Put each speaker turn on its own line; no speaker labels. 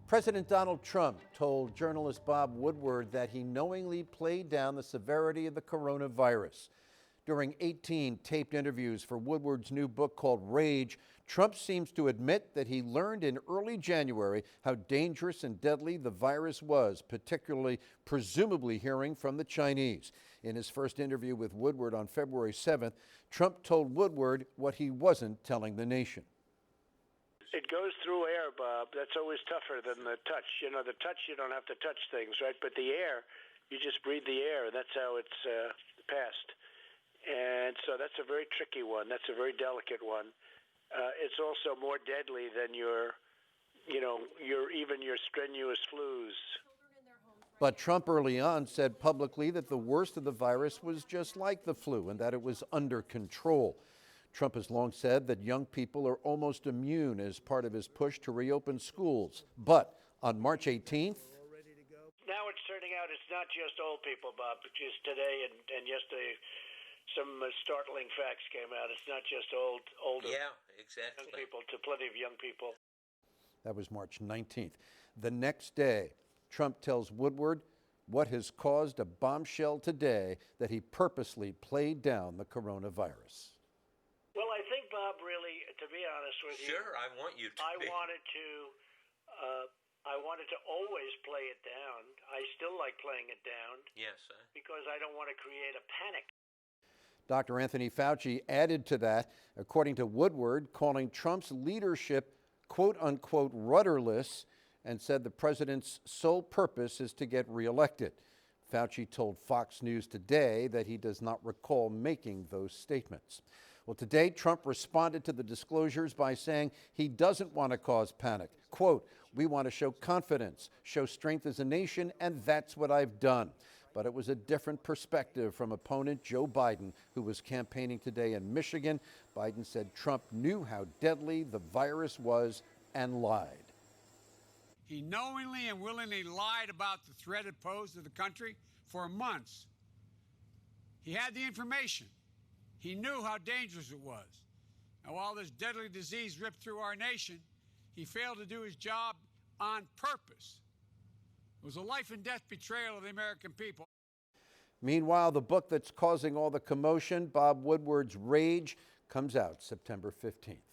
President Donald Trump told journalist Bob Woodward that he knowingly played down the severity of the coronavirus. During 18 taped interviews for Woodward's new book called Rage, Trump seems to admit that he learned in early January how dangerous and deadly the virus was, particularly presumably hearing from the Chinese. In his first interview with Woodward on February 7th, Trump told Woodward what he wasn't telling the nation.
It goes through air, Bob. That's always tougher than the touch. You know, the touch, you don't have to touch things, right? But the air, you just breathe the air, and that's how it's passed. And so that's a very tricky one. That's a very delicate one. It's also more deadly than your strenuous flus.
But Trump early on said publicly that the worst of the virus was just like the flu and that it was under control. Trump has long said that young people are almost immune as part of his push to reopen schools. But on March 18th,
now it's turning out it's not just old people, Bob, because today and yesterday some startling facts came out. It's not just older
exactly.
young people, to plenty of young people.
That was March 19th. The next day, Trump tells Woodward what has caused a bombshell today, that he purposely played down the coronavirus.
Well, I think, Bob, really, to be honest with you,
sure, I want you to.
I wanted to always play it down. I still like playing it down.
Yes, sir.
Because I don't want to create a panic.
Dr. Anthony Fauci added to that, according to Woodward, calling Trump's leadership quote-unquote rudderless, and said the president's sole purpose is to get reelected. Fauci told Fox News today that he does not recall making those statements. Well, today, Trump responded to the disclosures by saying he doesn't want to cause panic. Quote, "We want to show confidence, show strength as a nation, and that's what I've done." But it was a different perspective from opponent Joe Biden, who was campaigning today in Michigan. Biden said Trump knew how deadly the virus was and lied.
He knowingly and willingly lied about the threat it posed to the country for months. He had the information. He knew how dangerous it was. And while this deadly disease ripped through our nation, he failed to do his job on purpose. It was a life and death betrayal of the American people.
Meanwhile, the book that's causing all the commotion, Bob Woodward's Rage, comes out September 15th.